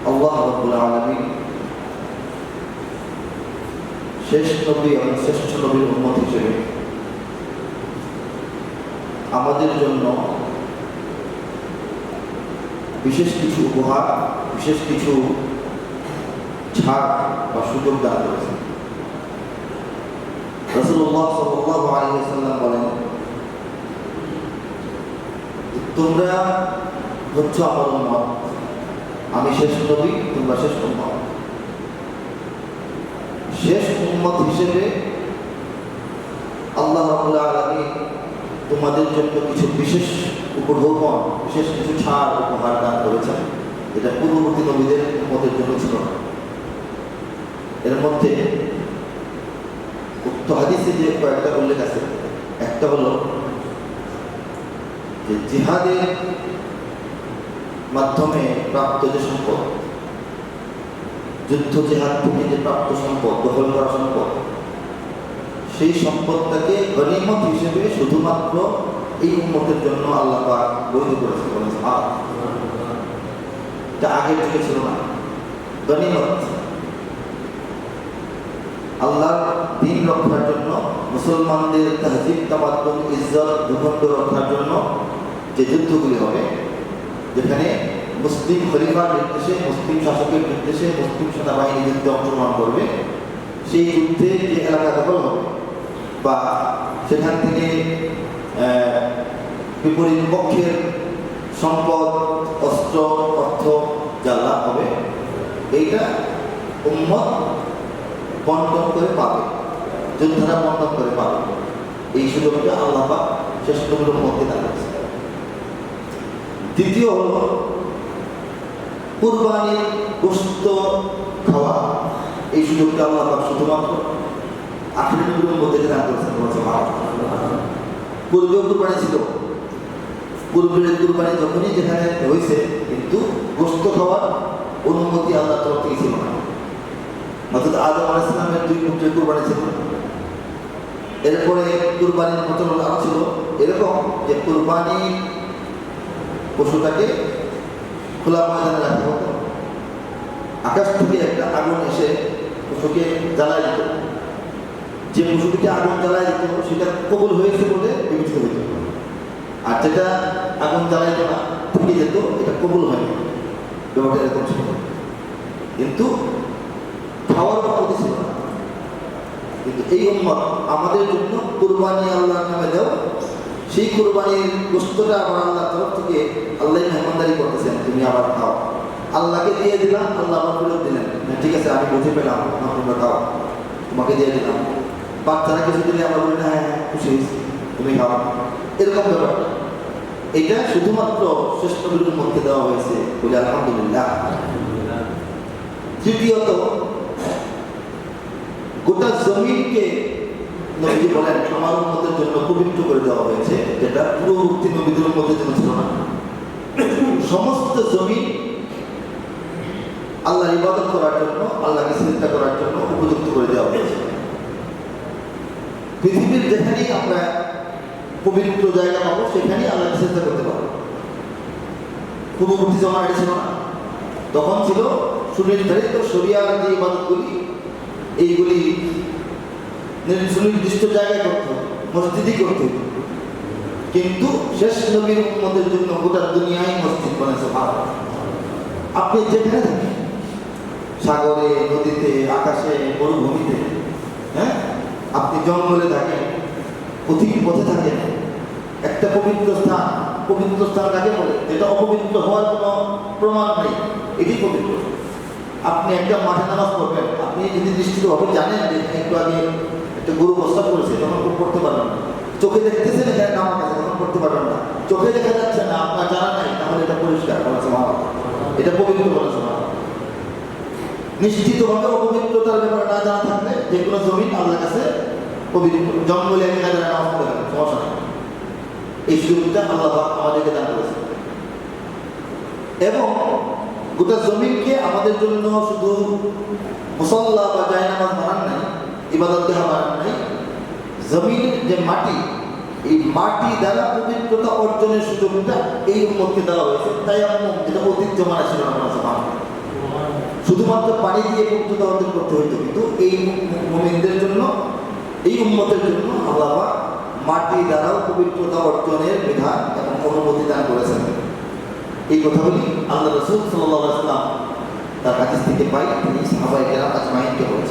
আল্লাহ রাব্বুল আলামিন শেষ নবী এবং শ্রেষ্ঠ নবীর উম্মত হিসেবে আমাদের জন্য বিশেষ কিছু উপহার, বিশেষ কিছু ছাড় বা সুযোগ দান করেছেন। রাসূলুল্লাহ সাল্লাল্লাহু আলাইহি ওয়াসাল্লাম বলেন, তোমরা হচ্ছ আমার উম্মত, আমি শেষ নবী, তোমরা শেষ উম্মত। শেষ উম্মত হিসেবে আল্লাহ রাব্বুল আলামিন তোমাদের জন্য কিছু বিশেষ উপঢৌকন, বিশেষ কিছু ছাড় উপহার দান করেছেন, এটা পূর্ববর্তী নবীদের উম্মতের জন্য ছিল না। এর মধ্যে উক্ত হাদিসে যে কয়েকটা উল্লেখ আছে, একটা হলো যে জিহাদের মাধ্যমে প্রাপ্ত যে সম্পদ, যুদ্ধ জিহাদ থেকে যে প্রাপ্ত সম্পদ, দখল করা সম্পদ, সেই সম্পদটাকে গনিমত হিসেবে শুধুমাত্র এই উম্মতের জন্য আল্লাহ পাক বৈধ করেছেন। বলেছেন এটা আগের যুগে ছিল না। গনিমত আল্লাহর দ্বীন রক্ষার জন্য, মুসলমানদের তাহজিব, তামাদ্দুন, ইজ্জত, ভূখণ্ড রক্ষার জন্য যে যুদ্ধগুলি হবে, যেখানে মুসলিম খলিফার নির্দেশে, মুসলিম শাসকের নির্দেশে মুসলিম সেনাবাহিনী যুদ্ধে অংশগ্রহণ করবে, সেই যুদ্ধে যে এলাকা দখল হবে বা সেখান থেকে বিপরীত পক্ষের সম্পদ, অস্ত্র, অর্থ যা লাভ হবে, এইটা উম্মত বন্টন করে পাবে, যোদ্ধারা বন্টন করে পাবে। এই সুযোগটা আল্লাহ পাক শেষ নবীর উম্মতকে দান করেছে। দ্বিতীয় হলো কুরবানির গোশত খাওয়া। এই সুযোগটা আল্লাহ পাক শুধুমাত্র আখিরি নবীর উম্মতকে দান করেছেন। পূর্বেও কুরবানি ছিল, পূর্বের কুরবানি যখনই যেখানে হয়েছে, কিন্তু গোশত খাওয়ার অনুমতি আল্লাহ তরফ থেকে ছিল না। অর্থাৎ আদম আলাইহিস সালামের 2 পুত্রের কুরবানি ছিল, এরপরে কুরবানির প্রচলন আরো ছিল এরকম যে কুরবানি পশুটাকে খোলা ময়দানে রাখা হতো, আকাশ থেকে একটা আগুন এসে পশুকে জ্বালায় দিত, যে পশুটিকে আগুন জ্বালায় দিত সেটা কবুল হয়েছে বলে বিবেচিত হইত, আর যেটা আগুন জ্বালাইত না, থেকে যেত, এটা কবুল হয়নি। ব্যাপারটা এরকম ছিল, কিন্তু খাওয়ার অনুমতি ছিল না। কিন্তু এই উম্মত আমাদের জন্য কুরবানি আল্লাহর নামে দাও, সেই কুরবানির গোশতটা আবার আল্লাহর তরফ থেকে আল্লাহ মেহমানদারি করতেছেন, তুমি আবার খাও। আল্লাহকে দিয়ে দিলাম, আল্লাহ আবার ফেরত দিলেন, ঠিক আছে আমি বুঝে পেলাম, তোমরা খাও, তোমাকে দিয়ে দিলাম। বাচ্চারা কিছু দিলে আমরা বলি না, হ্যাঁ খুশি হয়েছি, তুমি খাও, এরকম ব্যাপারটা। এটা শুধুমাত্র শেষ নবীর উম্মতকে দেওয়া হয়েছে, বলে আলহামদুলিল্লাহ। তৃতীয়ত, গোটা জমিনকে নবীজি বলেন আমার উম্মতের জন্য পবিত্র করে দেওয়া হয়েছে, যেটা পূর্ববর্তী নবীদের উম্মতের জন্য ছিল না। সমস্ত জমিন আল্লাহর ইবাদত করার জন্য, আল্লাহকে চিন্তা করার জন্য উপযুক্ত করে দেওয়া হয়েছে। পৃথিবীর যেখানেই আমরা পবিত্র জায়গা পাবো, সেখানেই আল্লাহকে চিন্তা করতে পারবো। পূর্ববর্তী জমানা ছিল না, তখন ছিল সুনির্ধারিত শরিয়ার যে ইবাদতগুলি, এইগুলি সুনির্দিষ্ট জায়গায় করতে হবে, মসজিদই করতে হবে। কিন্তু শেষ নবীর উম্মতের জন্য গোটা দুনিয়ায় মসজিদ বানাইছে ভারত। আপনি যেখানে থাকেন, সাগরে, নদীতে, আকাশে, মরুভূমিতে, হ্যাঁ, আপনি জঙ্গলে থাকেন, পথিক পথে থাকেন, একটা পবিত্র স্থান, পবিত্র স্থান কাকে বলে? যেটা অপবিত্র হওয়ার কোনো প্রমাণ নেই, এটি পবিত্র। আপনি একটা মাঠে নামাজ পড়বেন, আপনি যদি নিশ্চিতভাবে জানেন যে একটু আগে একটা গরু প্রস্তাব করেছে, তখন পড়তে পারবেন না। চোখে দেখতেছেন এখানে নামাজ আছে, তখন পড়তে পারবেন না। চোখে দেখা যাচ্ছে না, আপনার জানা নাই, তাহলে এটা পরিষ্কার বলেছে মা, এটা পবিত্র বলেছে মা। নিশ্চিতভাবে অপবিত্রতার ব্যাপারে না জানা থাকলে যে কোনো জমিন আল্লাহর কাছে পবিত্র। জঙ্গলে আমি নামাজ পড়ে গেলাম, সমস্যা নেই। এই সুযোগটা আল্লাহ আমাদেরকে দান করেছে। এবং গোটা জমিনকে আমাদের জন্য শুধু মুসাল্লা বা জায়নামাজ বানান নাই, ইবাদতগাহ বানান নাই, জমিনের যে মাটি, এই মাটি দ্বারা পবিত্রতা অর্জনের সুযোগটা এই উম্মতকে দেওয়া হয়েছে। তাই যেটা অতীত জমানা ছিল না, শুধুমাত্র পানি দিয়ে পবিত্রতা অর্জন করতে হইতো, কিন্তু এই মুমিনদের জন্য, এই উম্মতের জন্য আল্লাহ পাক মাটি দ্বারাও পবিত্রতা অর্জনের বিধান এবং অনুমতি দান করেছেন। এই কথাগুলি আল্লাহ রাসূল সাল্লাল্লাহু আলাইহি ওয়াসাল্লাম তার হাদিস থেকে পাই, তিনি সাহাবায়ে কেরাম আজমাইনকে বলেছেন।